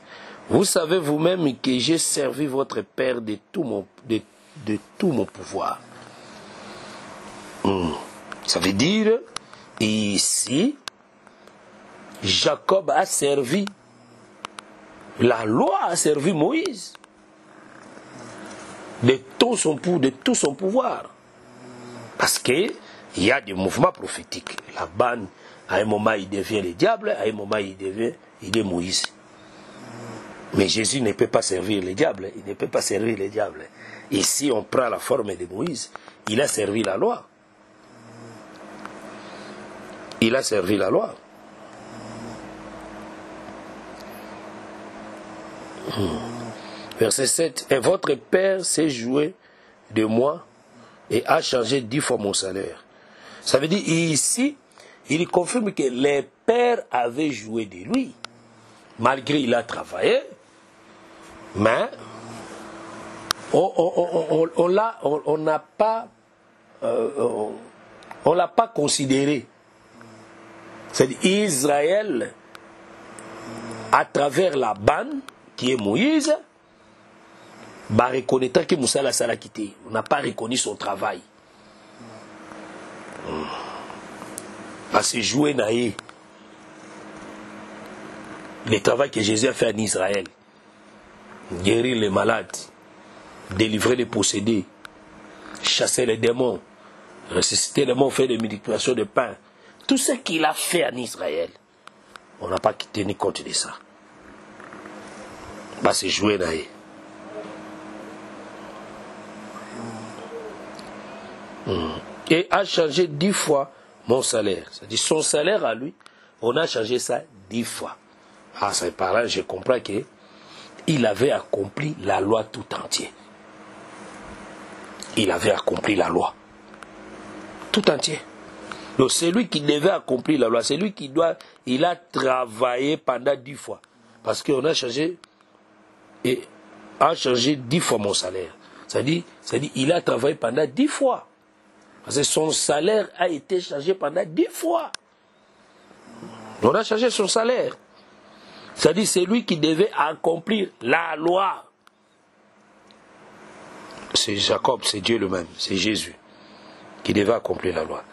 Vous savez vous-même que j'ai servi votre Père de tout mon pouvoir. Ça veut dire, ici, Jacob a servi. La loi a servi Moïse. De tout son pouvoir. Parce qu'il y a des mouvements prophétiques. Laban, à un moment, il devient le diable, à un moment, il est Moïse. Mais Jésus ne peut pas servir le diable. Il ne peut pas servir le diable. Ici, on prend la forme de Moïse. Il a servi la loi. Il a servi la loi. Verset 7. Et votre Père s'est joué de moi et a changé 10 fois mon salaire. Ça veut dire ici, il confirme que le père avait joué de lui. Malgré il a travaillé, mais on n'a pas considéré. C'est-à-dire Israël, à travers la banne qui est Moïse, bah reconnaître que Moussa l'a quitté. On n'a pas reconnu son travail. Bah c'est jouer naïe. Le travail que Jésus a fait en Israël. Guérir les malades, délivrer les possédés, chasser les démons, ressusciter les morts, faire des multiplications de pain. Tout ce qu'il a fait en Israël, on n'a pas tenu compte de ça. Bah c'est jouer naïe. Et a changé 10 fois mon salaire. C'est-à-dire son salaire à lui, on a changé ça 10 fois. Ah, ça par là, je comprends qu'il avait accompli la loi tout entière. Il avait accompli la loi tout entière. Donc c'est lui qui devait accomplir la loi. C'est lui qui doit. Il a travaillé pendant 10 fois. Parce qu'on a changé. Et a changé 10 fois mon salaire. C'est-à-dire, il a travaillé pendant 10 fois. Parce que son salaire a été changé pendant 10 fois. On a changé son salaire. C'est-à-dire, c'est lui qui devait accomplir la loi. C'est Jacob, c'est Dieu lui-même, c'est Jésus qui devait accomplir la loi.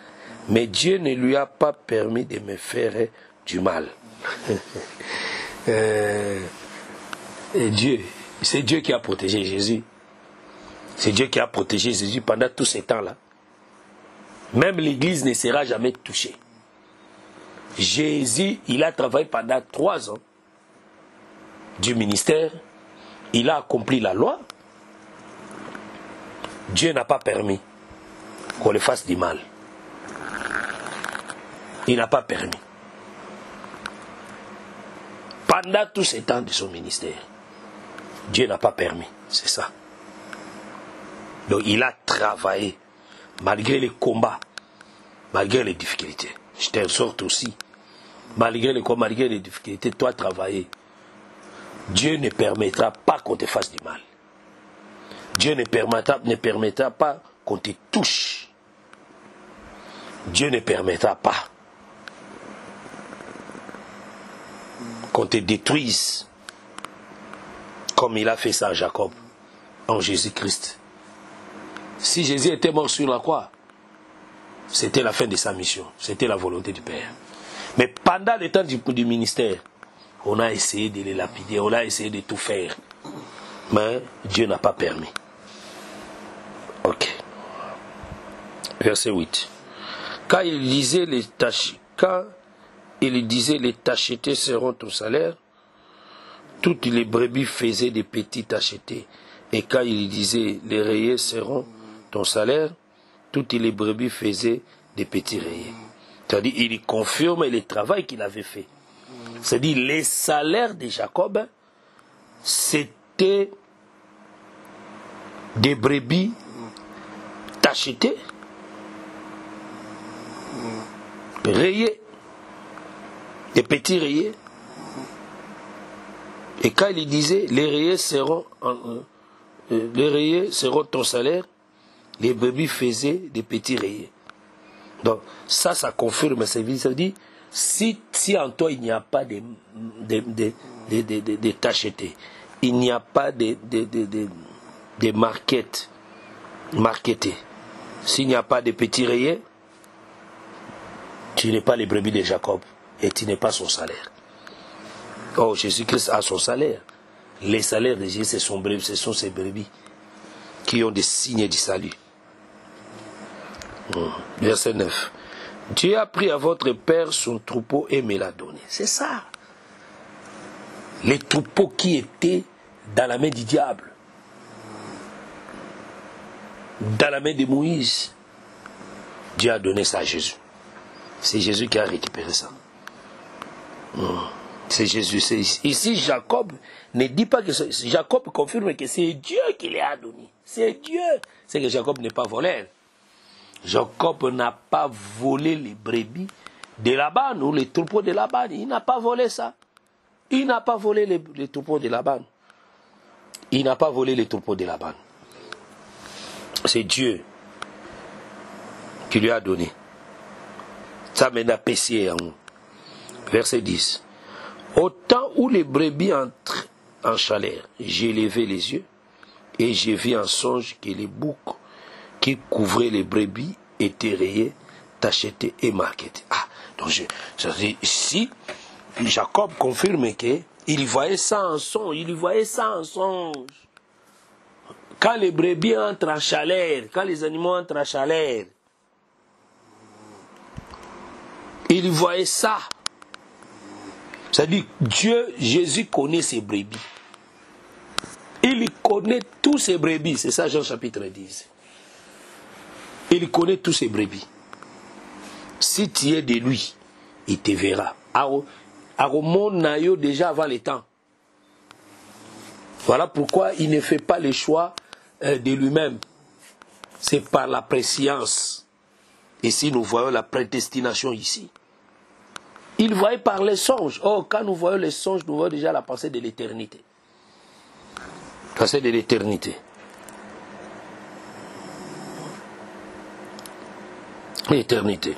Mais Dieu ne lui a pas permis de me faire du mal. Et Dieu, c'est Dieu qui a protégé Jésus. C'est Dieu qui a protégé Jésus pendant tous ces temps-là. Même l'Église ne sera jamais touchée. Jésus, il a travaillé pendant 3 ans du ministère. Il a accompli la loi. Dieu n'a pas permis qu'on le fasse du mal. Il n'a pas permis. Pendant tous ces temps de son ministère, Dieu n'a pas permis. C'est ça. Donc il a travaillé, malgré les combats, malgré les difficultés. Je t'exhorte aussi, malgré les combats, malgré les difficultés, toi travailler. Dieu ne permettra pas qu'on te fasse du mal. Dieu ne permettra pas qu'on te touche. Dieu ne permettra pas qu'on te détruise comme il a fait ça à Jacob en Jésus-Christ. Si Jésus était mort sur la croix, c'était la fin de sa mission. C'était la volonté du Père. Mais pendant le temps du ministère, on a essayé de les lapider, on a essayé de tout faire. Mais Dieu n'a pas permis. Ok. Verset 8. Quand il disait les tachetés seront ton salaire, toutes les brebis faisaient des petits tachetés. Et quand il disait les rayés seront ton salaire, toutes les brebis faisaient des petits rayés. C'est-à-dire, il confirme le travail qu'il avait fait. C'est-à-dire, les salaires de Jacob, c'était des brebis tachetées, rayées, des petits rayés. Et quand il disait, les rayés seront ton salaire, les brebis faisaient des petits rayés. Donc, ça confirme, ça veut dire, si en toi il n'y a pas de tachetés, il n'y a pas de marketés, s'il n'y a pas de petits rayés, tu n'es pas les brebis de Jacob et tu n'es pas son salaire. Oh, Jésus-Christ a son salaire. Les salaires de Jésus, ce sont ces brebis qui ont des signes du salut. Verset 9. Dieu a pris à votre père son troupeau et me l'a donné. C'est ça. Les troupeaux qui étaient dans la main du diable, dans la main de Moïse, Dieu a donné ça à Jésus. C'est Jésus qui a récupéré ça. C'est Jésus. Ici, Jacob ne dit pas que Jacob confirme que c'est Dieu qui les a donné. C'est Dieu. C'est que Jacob n'est pas voleur. Jacob n'a pas volé les brebis de Laban ou les troupeaux de Laban. Il n'a pas volé ça. Il n'a pas volé les troupeaux de Laban. Il n'a pas volé les troupeaux de Laban. C'est Dieu qui lui a donné. Ça m'a apprécié en nous. Verset 10. Au temps où les brebis entrent en chaleur, j'ai levé les yeux et j'ai vu en songe que les boucs qui couvraient les brebis étaient rayés, tachetés et marquetés. Ah, donc ici, Jacob confirme qu'il voyait ça en songe, il voyait ça en songe. Quand les brebis entrent en chaleur, quand les animaux entrent en chaleur, il voyait ça. C'est-à-dire, Dieu, Jésus connaît ses brebis. Il connaît tous ses brebis. C'est ça Jean chapitre 10. Il connaît tous ses brebis. Si tu es de lui, il te verra. Aromonayo déjà avant le temps. Voilà pourquoi il ne fait pas le choix de lui-même. C'est par la préscience. Ici, nous voyons la prédestination ici. Il voyait par les songes. Oh, quand nous voyons les songes, nous voyons déjà la pensée de l'éternité. La pensée de l'éternité. L'éternité.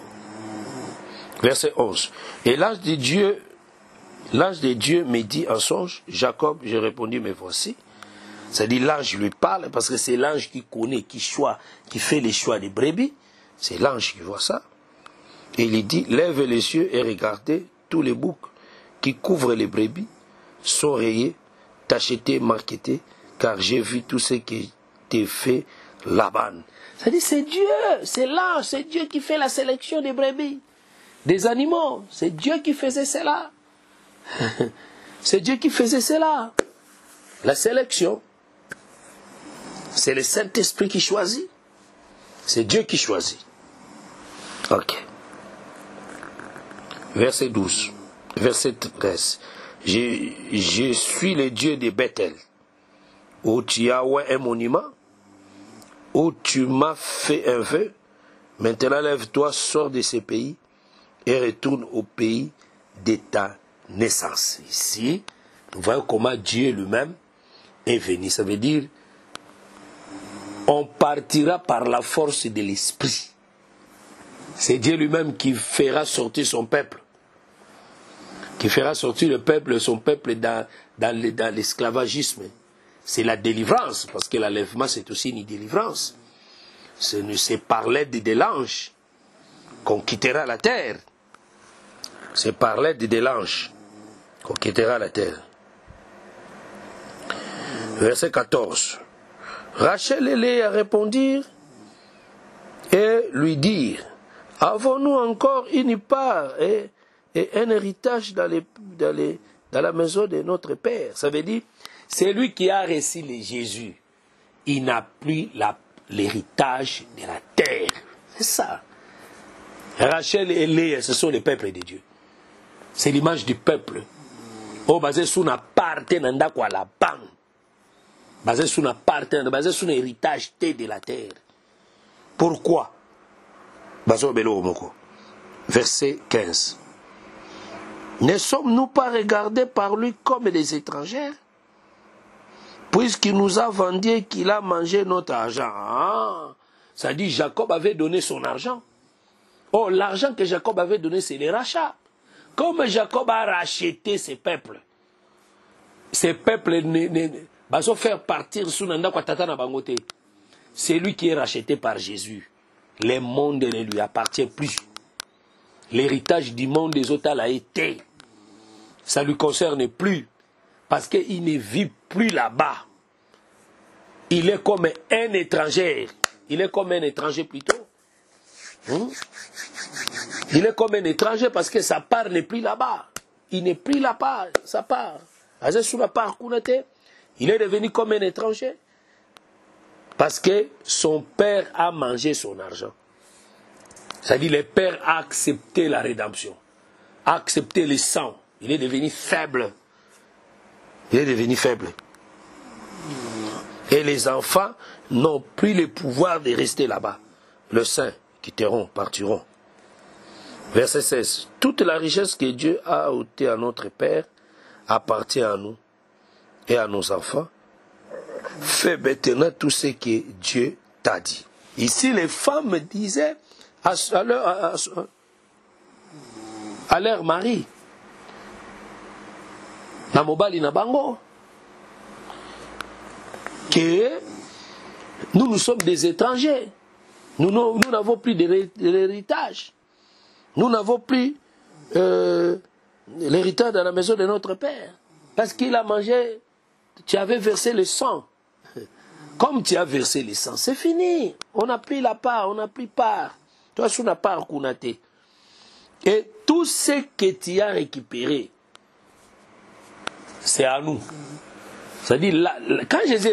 Verset 11. Et l'ange de Dieu me dit en songe, Jacob, j'ai répondu, mais voici. C'est-à-dire l'ange lui parle, parce que c'est l'ange qui connaît, qui fait les choix des brebis. C'est l'ange qui voit ça. Et il dit, lève les yeux et regardez, tous les boucs qui couvrent les brebis sont rayés, tachetés, marquetés, car j'ai vu tout ce qui t'est fait Laban. C'est-à-dire, c'est Dieu, c'est l'ange, c'est Dieu qui fait la sélection des brebis, des animaux. C'est Dieu qui faisait cela. C'est Dieu qui faisait cela. La sélection, c'est le Saint-Esprit qui choisit. C'est Dieu qui choisit. Ok. Verset 12. Verset 13. Je suis le Dieu de Bethel, où tu as un monument, où tu m'as fait un vœu. Maintenant lève-toi, sors de ce pays et retourne au pays de ta naissance. Ici, nous voyons comment Dieu lui-même est venu. Ça veut dire, on partira par la force de l'esprit. C'est Dieu lui-même qui fera sortir son peuple. Qui fera sortir son peuple dans l'esclavagisme. C'est la délivrance, parce que l'enlèvement c'est aussi une délivrance. C'est par l'aide de l'ange qu'on quittera la terre. C'est par l'aide de l'ange qu'on quittera la terre. Verset 14. Rachel et Léa répondirent et lui dirent, avons-nous encore une part et un héritage dans la maison de notre Père? Ça veut dire, c'est lui qui a reçu le Jésus. Il n'a plus l'héritage de la terre. C'est ça. Rachel et Léa, ce sont les peuples de Dieu. C'est l'image du peuple. Oh, basé sur une parte nanda kwa la banque. Basé sur une parte, basé sur un héritage de la terre. Pourquoi? Verset 15. Ne sommes-nous pas regardés par lui comme des étrangers, puisqu'il nous a vendu et qu'il a mangé notre argent? Ah, ça dit Jacob avait donné son argent. Oh, l'argent que Jacob avait donné, c'est les rachats. Comme Jacob a racheté ces peuples va faire partir sous Nanda Kwatata na Bangote. C'est lui qui est racheté par Jésus. Le monde ne lui appartient plus. L'héritage du monde des autres l'a été. Ça ne lui concerne plus. Parce qu'il ne vit plus là-bas. Il est comme un étranger. Il est comme un étranger plutôt. Il est comme un étranger parce que sa part n'est plus là-bas. Il n'est plus là-bas, sa part. Il est devenu comme un étranger. Parce que son père a mangé son argent. C'est-à-dire le père a accepté la rédemption. A accepté le sang. Il est devenu faible. Il est devenu faible. Et les enfants n'ont plus le pouvoir de rester là-bas. Le saint quitteront, partiront. Verset 16. Toute la richesse que Dieu a ôtée à notre Père appartient à nous et à nos enfants. Fais maintenant tout ce que Dieu t'a dit. Ici, les femmes disaient à leur mari, na mobali na bango, que nous sommes des étrangers. Nous n'avons plus de l'héritage. Nous n'avons plus l'héritage dans la maison de notre Père. Parce qu'il a mangé, tu avais versé le sang. Comme tu as versé le sang, c'est fini. On a pris la part, on a pris part. Toi, tu n'as pas reconnaître. Et tout ce que tu as récupéré, c'est à nous. C'est-à-dire, quand Jésus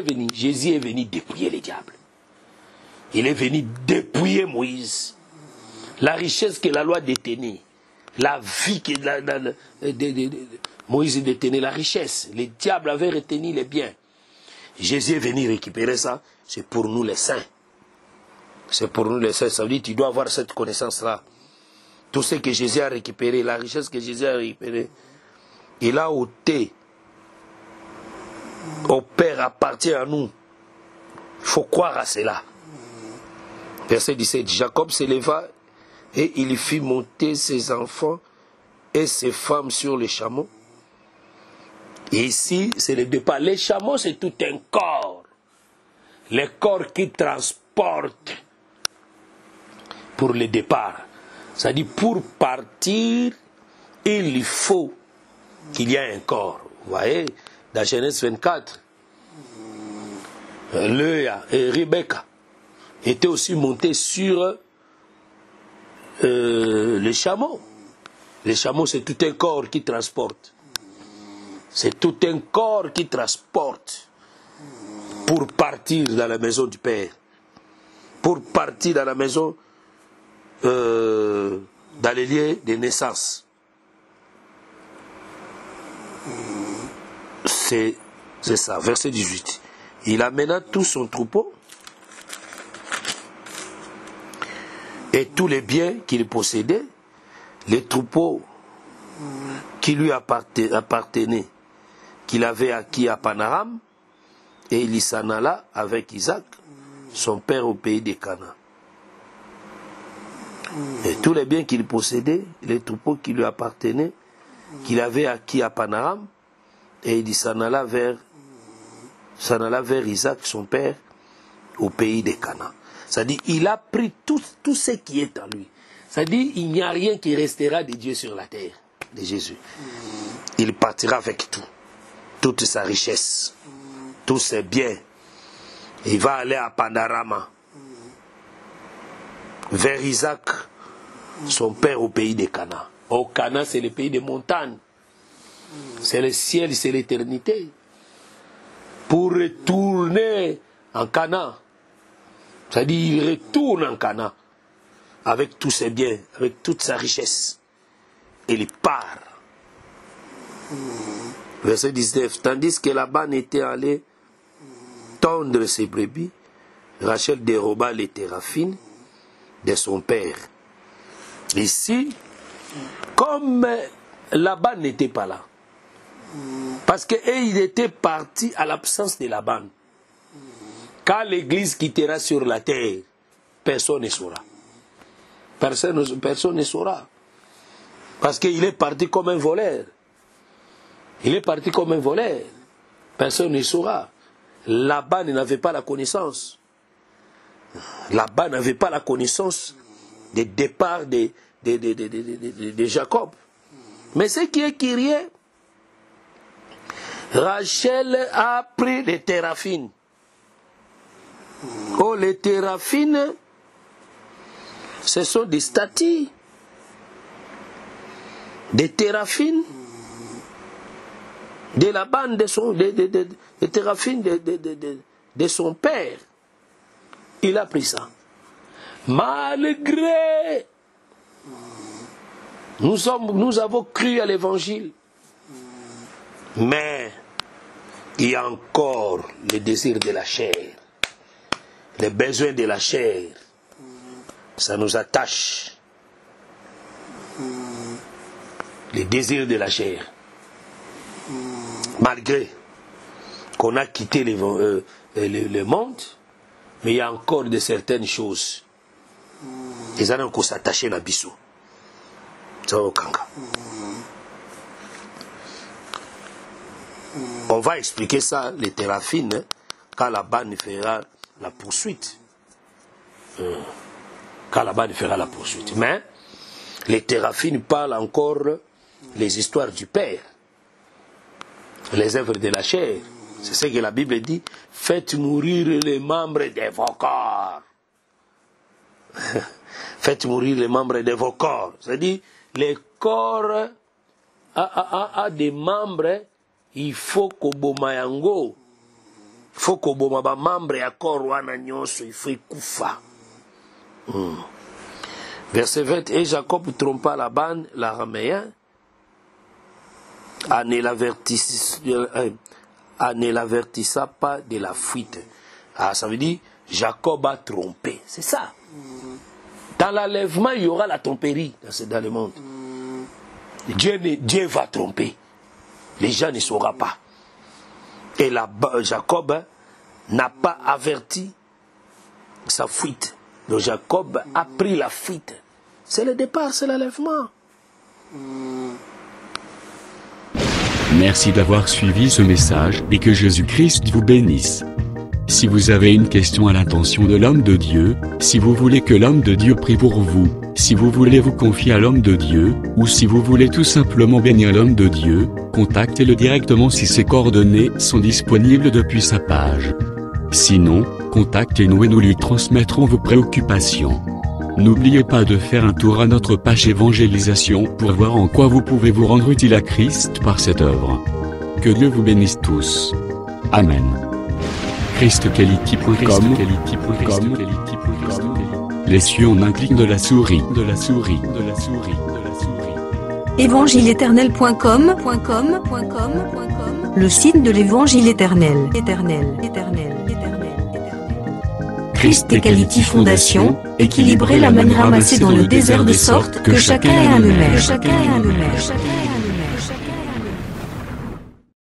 est venu dépouiller les diables. Il est venu dépouiller Moïse. La richesse que la loi détenait, la vie que Moïse détenait, la richesse. Les diables avaient retenu les biens. Jésus est venu récupérer ça, c'est pour nous les saints. C'est pour nous les saints. Ça veut dire que tu dois avoir cette connaissance-là. Tout ce que Jésus a récupéré, la richesse que Jésus a récupérée, il a ôté au Père, appartient à nous. Il faut croire à cela. Verset 17. Jacob s'éleva et il fit monter ses enfants et ses femmes sur les chameaux. Et ici, c'est le départ. Les chameaux, c'est tout un corps. Le corps qui transporte pour le départ. C'est-à-dire, pour partir, il faut qu'il y ait un corps. Vous voyez, dans Genèse 24, Léa et Rebecca étaient aussi montés sur les chameaux. Les chameaux, c'est tout un corps qui transporte. C'est tout un corps qui transporte pour partir dans la maison du Père. Pour partir dans la maison, dans les lieux de naissance. C'est ça, verset 18. Il amena tout son troupeau et tous les biens qu'il possédait, les troupeaux qui lui appartenaient, qu'il avait acquis à Panaram, et il s'en alla avec Isaac, son père, au pays de Canaan. Et tous les biens qu'il possédait, les troupeaux qui lui appartenaient, qu'il avait acquis à Panaram, et il s'en alla vers Isaac, son père, au pays de Canaan. C'est-à-dire, il a pris tout ce qui est en lui. C'est-à-dire, il n'y a rien qui restera de Dieu sur la terre, de Jésus. Il partira avec tout. Toute sa richesse, tous ses biens. Il va aller à Panorama, vers Isaac, son père, au pays de Canaan. Au Canaan, c'est le pays des montagnes. C'est le ciel, c'est l'éternité. Pour retourner en Canaan, c'est-à-dire il retourne en Canaan avec tous ses biens, avec toute sa richesse. Et il part. Verset 19. Tandis que Laban était allé tondre ses brebis, Rachel déroba les téraphines de son père. Ici, comme Laban n'était pas là, parce qu'il était parti à l'absence de Laban. Quand l'Église quittera sur la terre, personne ne saura. Personne ne saura. Parce qu'il est parti comme un voleur. Il est parti comme un voleur. Personne ne saura. Laban n'avait pas la connaissance. Laban n'avait pas la connaissance des départs de Jacob. Mais ce qui est curieux, Rachel a pris les téraphines. Oh, les téraphines, ce sont des statues. Des téraphines de la bande de son père. Il a pris ça. Malgré nous avons cru à l'évangile, mais il y a encore le désir de la chair, les besoins de la chair. Ça nous attache. Les désirs de la chair. Malgré qu'on a quitté le monde, mais il y a encore de certaines choses. Ils ont encore s'attacher à Bissou. On va expliquer ça, les téraphines, quand la banne fera la poursuite. Quand la banne fera la poursuite. Mais les téraphines parlent encore les histoires du Père, les œuvres de la chair. C'est ce que la Bible dit. Faites mourir les membres de vos corps. Faites mourir les membres de vos corps. C'est-à-dire, les corps a des membres, il faut que bomayango, il faut que bomaba membre ya corps wana nyonso, il faut kufa. Verset 20, et Jacob trompa Laban, l'araméen, en ne l'avertissa pas de la fuite. Ah, ça veut dire, Jacob a trompé. C'est ça. Dans l'enlèvement, il y aura la tromperie dans le monde. Dieu va tromper. Les gens ne sauront pas. Et Jacob n'a pas averti sa fuite. Donc Jacob a pris la fuite. C'est le départ, c'est l'enlèvement. Merci d'avoir suivi ce message et que Jésus-Christ vous bénisse. Si vous avez une question à l'intention de l'homme de Dieu, si vous voulez que l'homme de Dieu prie pour vous, si vous voulez vous confier à l'homme de Dieu, ou si vous voulez tout simplement bénir l'homme de Dieu, contactez-le directement si ses coordonnées sont disponibles depuis sa page. Sinon, contactez-nous et nous lui transmettrons vos préoccupations. N'oubliez pas de faire un tour à notre page évangélisation pour voir en quoi vous pouvez vous rendre utile à Christ par cette œuvre. Que Dieu vous bénisse tous. Amen. ChristQuality.com. Les cieux en un clic de la souris. Évangile-éternel.com, le site de l'évangile éternel. Christ et Quality Fondation, équilibrer la manne ramassée dans le désert de sorte que chacun ait un numère.